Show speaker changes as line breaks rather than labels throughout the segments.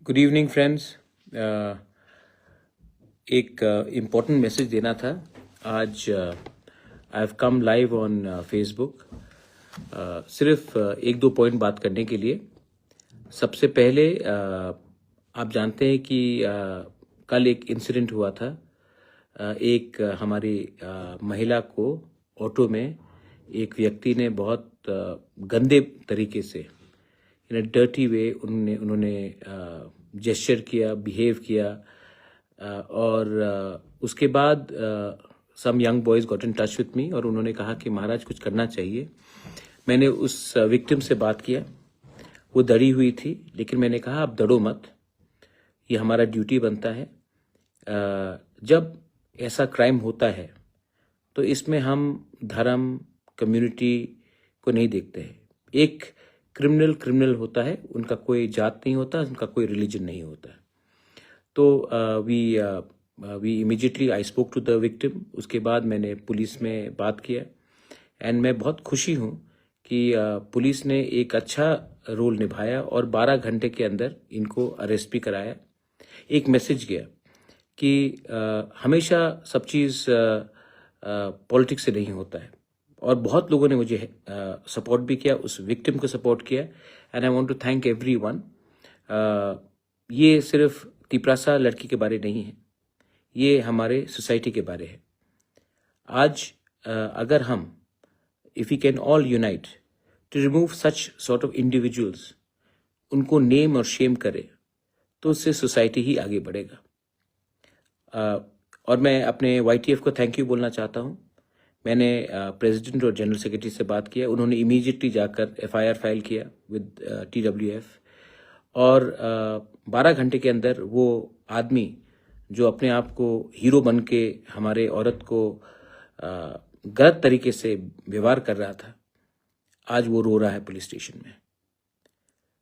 Good evening friends. एक important message देना था। आज I have come live on Facebook सिर्फ एक दो पॉइंट बात करने के लिए। सबसे पहले आप जानते हैं कि कल एक इंसिडेंट हुआ था। एक हमारी महिला को ऑटो में एक व्यक्ति ने बहुत गंदे तरीके से इन अ डर्टी वे उन्होंने जेस्चर किया, बिहेव किया और उसके बाद some young boys got in touch with me और उन्होंने कहा कि महाराज कुछ करना चाहिए। मैंने उस विक्टिम से बात किया। वो डरी हुई थी, लेकिन मैंने कहा आप डरो मत, ये हमारा ड्यूटी बनता है। जब ऐसा क्राइम होता है तो इसमें हम धर्म, कम्युनिटी को नहीं देखते हैं। एक क्रिमिनल होता है, उनका कोई जात नहीं होता, उनका कोई रिलीजन नहीं होता। तो we immediately I spoke to the victim. उसके बाद मैंने पुलिस में बात किया एंड मैं बहुत खुशी हूँ कि पुलिस ने एक अच्छा रोल निभाया और 12 घंटे के अंदर इनको अरेस्ट भी कराया। एक मैसेज गया कि हमेशा सब चीज़ पॉलिटिक्स से नहीं होता है और बहुत लोगों ने मुझे सपोर्ट भी किया, उस विक्टिम को सपोर्ट किया and I want to thank everyone. ये सिर्फ तिपरासा लड़की के बारे नहीं है, ये हमारे सोसाइटी के बारे है। आज अगर हम if we can all unite to remove such sort of individuals, उनको नेम और शेम करे, तो उससे सोसाइटी ही आगे बढ़ेगा। और मैं अपने YTF को थैंक यू बोलना चाहता हूँ। मैंने प्रेसिडेंट और जनरल सेक्रेटरी से बात किया, उन्होंने इमीडिएटली जाकर FIR फाइल किया विद TWF और 12 घंटे के अंदर वो आदमी जो अपने आप को हीरो बन के हमारे औरत को गलत तरीके से व्यवहार कर रहा था, आज वो रो रहा है पुलिस स्टेशन में।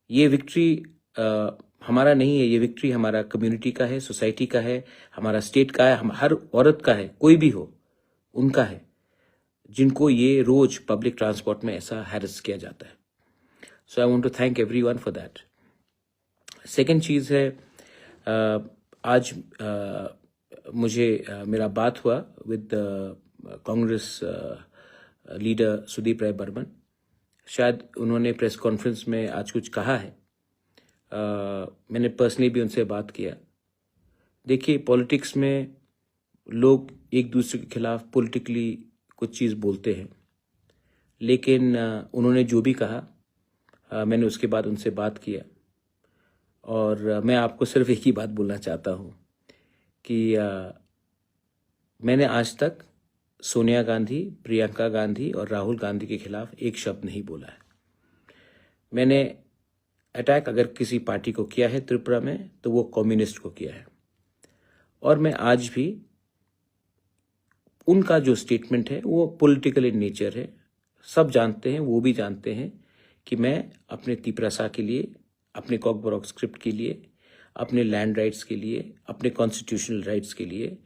ये विक्ट्री हमारा नहीं है, ये विक्ट्री हमारा कम्युनिटी का है, सोसाइटी का है, हमारा स्टेट का है, हम हर औरत का है, कोई भी हो उनका है, जिनको ये रोज पब्लिक ट्रांसपोर्ट में ऐसा हैरेस किया जाता है। So I want to thank everyone for that. Second चीज़ है, आज मुझे मेरा बात हुआ विद कांग्रेस लीडर सुदीप राय बर्मन। शायद उन्होंने प्रेस कॉन्फ्रेंस में आज कुछ कहा है। मैंने पर्सनली भी उनसे बात किया। देखिए, पॉलिटिक्स में लोग एक दूसरे के खिलाफ पॉलिटिकली कुछ चीज़ बोलते हैं, लेकिन उन्होंने जो भी कहा मैंने उसके बाद उनसे बात किया और मैं आपको सिर्फ एक ही बात बोलना चाहता हूँ कि मैंने आज तक सोनिया गांधी, प्रियंका गांधी और राहुल गांधी के खिलाफ एक शब्द नहीं बोला है। मैंने अटैक अगर किसी पार्टी को किया है त्रिपुरा में तो वो कम्युनिस्ट को किया है और मैं आज भी उनका जो स्टेटमेंट है वो पॉलिटिकल इन नेचर है। सब जानते हैं, वो भी जानते हैं कि मैं अपने तिपरासा के लिए, अपने कॉकबरॉक स्क्रिप्ट के लिए, अपने लैंड राइट्स के लिए, अपने कॉन्स्टिट्यूशनल राइट्स के लिए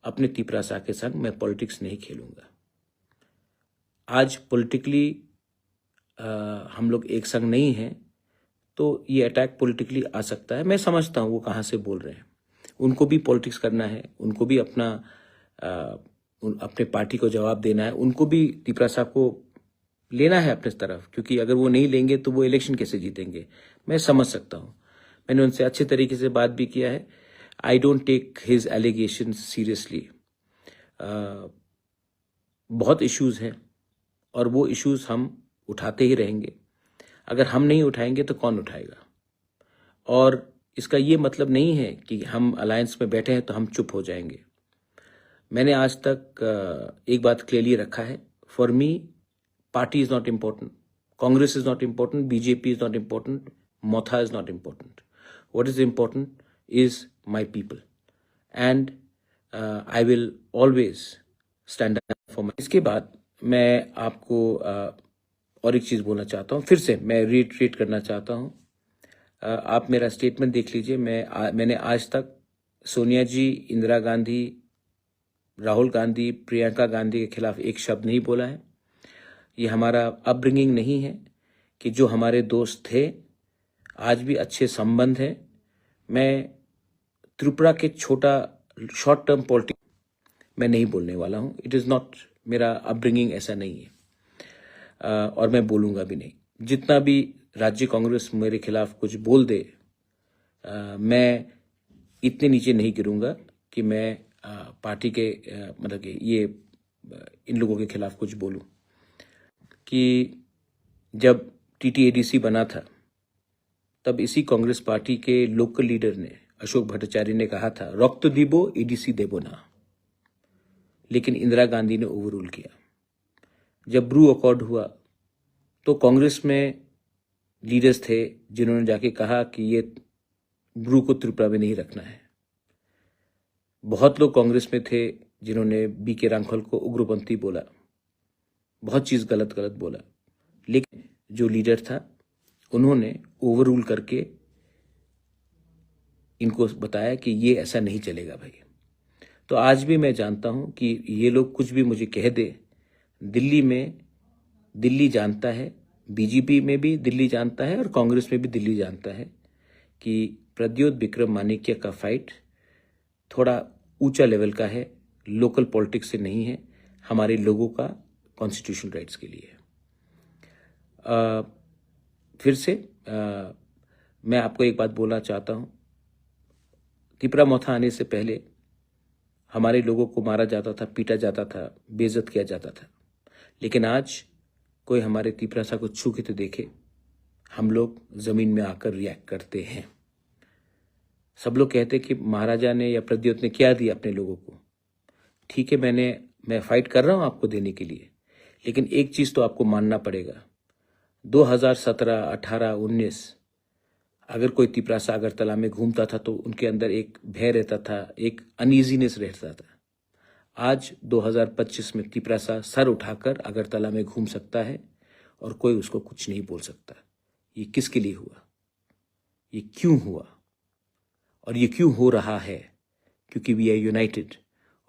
अपने तिपरासा के संग मैं पॉलिटिक्स नहीं खेलूंगा। आज पॉलिटिकली हम लोग एक संग नहीं हैं तो ये अटैक पॉलिटिकली आ सकता है। मैं समझता हूँ वो कहाँ से बोल रहे हैं, उनको भी पॉलिटिक्स करना है, उनको भी अपने पार्टी को जवाब देना है, उनको भी तिपरासा को लेना है अपने तरफ, क्योंकि अगर वो नहीं लेंगे तो वो इलेक्शन कैसे जीतेंगे। मैं समझ सकता हूँ, मैंने उनसे अच्छे तरीके से बात भी किया है। I don't take his allegation seriously. बहुत इश्यूज हैं और वो इश्यूज हम उठाते ही रहेंगे। अगर हम नहीं उठाएंगे तो कौन उठाएगा? और इसका ये मतलब नहीं है कि हम अलायंस में बैठे हैं तो हम चुप हो जाएंगे। मैंने आज तक एक बात क्लियरली रखा है, for me party is not important, Congress is not important, BJP is not important, Motha is not important. What is important is my people and I will always stand up for my. इसके बाद मैं आपको और एक चीज़ बोलना चाहता हूँ, फिर से मैं रीट्रीट करना चाहता हूँ। आप मेरा स्टेटमेंट देख लीजिए। मैंने आज तक सोनिया जी, इंदिरा गांधी, राहुल गांधी, प्रियंका गांधी के खिलाफ एक शब्द नहीं बोला है। ये हमारा अपब्रिंगिंग नहीं है कि जो हमारे दोस्त थे आज भी अच्छे संबंध हैं। मैं त्रिपुरा के छोटा शॉर्ट टर्म पॉलिटिक्स मैं नहीं बोलने वाला हूँ. इट इज़ नॉट, मेरा अपब्रिंगिंग ऐसा नहीं है और मैं बोलूँगा भी नहीं. जितना भी राज्य कांग्रेस मेरे खिलाफ कुछ बोल दे, मैं इतने नीचे नहीं गिरूंगा कि मैं पार्टी के मतलब कि ये इन लोगों के खिलाफ कुछ बोलूं. कि जब TTADC बना था तब इसी कांग्रेस पार्टी के लोकल लीडर ने, अशोक भट्टाचार्य ने कहा था, रक्त दीबो ADC देबो ना. लेकिन इंदिरा गांधी ने ओवररूल किया. जब ब्रू अकॉर्ड हुआ तो कांग्रेस में लीडर्स थे जिन्होंने जाके कहा कि ये ब्रू को त्रिपुरा में नहीं रखना है. बहुत लोग कांग्रेस में थे जिन्होंने BK रांखल को उग्रपंथी बोला, बहुत चीज गलत गलत बोला. लेकिन जो लीडर था उन्होंने ओवररूल करके इनको बताया कि ये ऐसा नहीं चलेगा भाई. तो आज भी मैं जानता हूं कि ये लोग कुछ भी मुझे कह दे, दिल्ली जानता है, BJP में भी दिल्ली जानता है और कांग्रेस में भी दिल्ली जानता है कि प्रद्योत विक्रम मानिक्य का फाइट थोड़ा ऊंचा लेवल का है, लोकल पॉलिटिक्स से नहीं है, हमारे लोगों का कॉन्स्टिट्यूशनल राइट्स के लिए है. फिर से मैं आपको एक बात बोलना चाहता हूं. तिपरा मोथा आने से पहले हमारे लोगों को मारा जाता था, पीटा जाता था, बेइज्जत किया जाता था. लेकिन आज कोई हमारे तिपरासा को छू के तो देखे, हम लोग जमीन में आकर रिएक्ट करते हैं. सब लोग कहते कि महाराजा ने या प्रद्योत ने क्या दिया अपने लोगों को. ठीक है, मैं फाइट कर रहा हूं आपको देने के लिए, लेकिन एक चीज तो आपको मानना पड़ेगा. 2017, 18, 19 अगर कोई तिपरासा अगरतला में घूमता था तो उनके अंदर एक भय रहता था, एक अनईजीनेस रहता था. आज 2025 में तिपरासा सर उठाकर अगरतला में घूम सकता है और कोई उसको कुछ नहीं बोल सकता. ये किसके लिए हुआ, ये क्यों हुआ और ये क्यों हो रहा है? क्योंकि वी आर यूनाइटेड.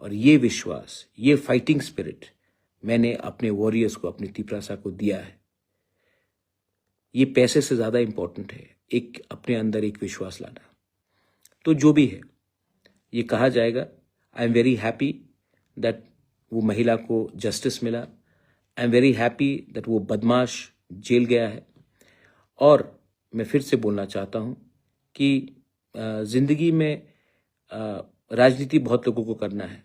और ये विश्वास, ये फाइटिंग स्पिरिट मैंने अपने वॉरियर्स को, अपने तिपरासा को दिया है. ये पैसे से ज्यादा इंपॉर्टेंट है, एक अपने अंदर एक विश्वास लाना. तो जो भी है, ये कहा जाएगा, I am very happy that वो महिला को जस्टिस मिला. I am very happy that वो बदमाश जेल गया है. और मैं फिर से बोलना चाहता हूं कि जिंदगी में राजनीति बहुत लोगों को करना है,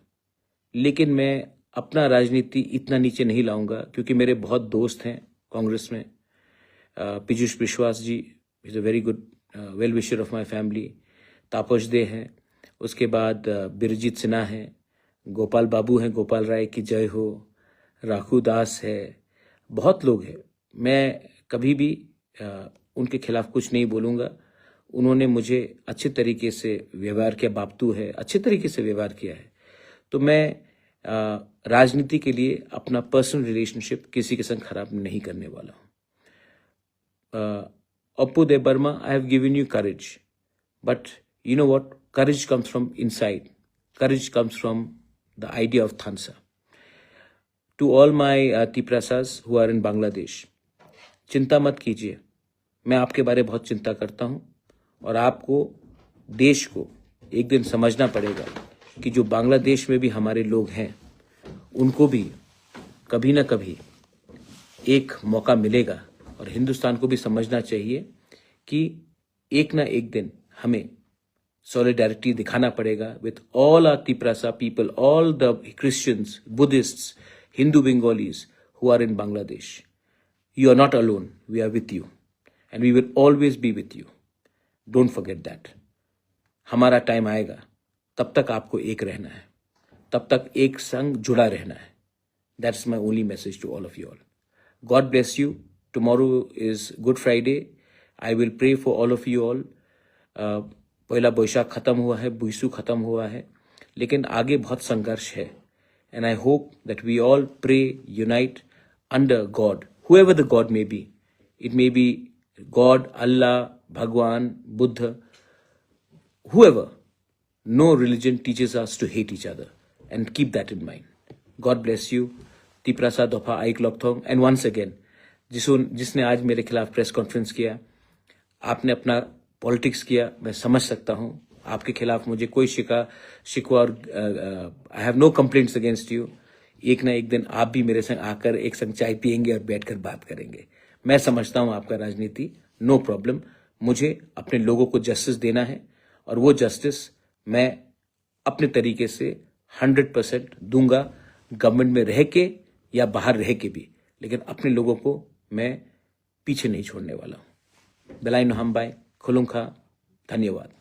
लेकिन मैं अपना राजनीति इतना नीचे नहीं लाऊंगा क्योंकि मेरे बहुत दोस्त हैं कांग्रेस में. Piyush Vishwas ji is a very good well wisher of my family. Tapas दे हैं, उसके बाद बिरजीत सिन्हा हैं, गोपाल बाबू हैं, गोपाल राय की जय हो, राखू दास है, बहुत लोग हैं. मैं कभी भी उनके खिलाफ कुछ नहीं बोलूंगा. उन्होंने मुझे अच्छे तरीके से व्यवहार किया, बापतू है, अच्छे तरीके से व्यवहार किया है. तो मैं राजनीति के लिए अपना पर्सनल रिलेशनशिप किसी के संग खराब नहीं करने वाला हूं. Appu Debarma, I have given you courage, but you know what? Courage comes from inside. Courage comes from the idea of Thansa. To all my Tiprasas who are in Bangladesh, चिंता मत कीजिए. मैं आपके बारे में बहुत चिंता करता हूं और आपको, देश को एक दिन समझना पड़ेगा कि जो बांग्लादेश में भी हमारे लोग हैं, उनको भी कभी ना कभी एक मौका मिलेगा. और हिंदुस्तान को भी समझना चाहिए कि एक ना एक दिन हमें सॉलिडारिटी दिखाना पड़ेगा with all our Tiprasa people, all the Christians, Buddhists, Hindu Bengalis who are in Bangladesh. You are not alone, we are with you and we will always be with you. Don't forget that. हमारा टाइम आएगा, तब तक आपको एक रहना है, तब तक एक संग जुड़ा रहना है. That's my only message to all of you all. God bless you. Tomorrow is Good Friday. I will pray for all of you all. पहला बैशाख खत्म हुआ है, बुईसू खत्म हुआ है, लेकिन आगे बहुत संघर्ष है. And I hope that we all pray, unite under God, whoever the God may be. It may be God, Allah, Bhagwan, Buddha, whoever. No religion teaches us to hate each other, and keep that in mind. God bless you. Tiprasa Dopa Aik Lokthong. And once again, जिसने आज मेरे खिलाफ press conference किया, आपने अपना politics किया, मैं समझ सकता हूं। आपके खिलाफ मुझे कोई शिकवा और I have no complaints against you. एक ना एक दिन आप भी मेरे संग आकर एक संग चाय पियेंगे और बैठकर बात करेंगे। मैं समझता हूं आपका राजनीति, नो प्रॉब्लम। मुझे अपने लोगों को जस्टिस देना है और वो जस्टिस मैं अपने तरीके से 100% दूंगा, गवर्नमेंट में रह के या बाहर रह के भी, लेकिन अपने लोगों को मैं पीछे नहीं छोड़ने वाला हूं। बेलाइन हमबाई खुलुंखा, धन्यवाद।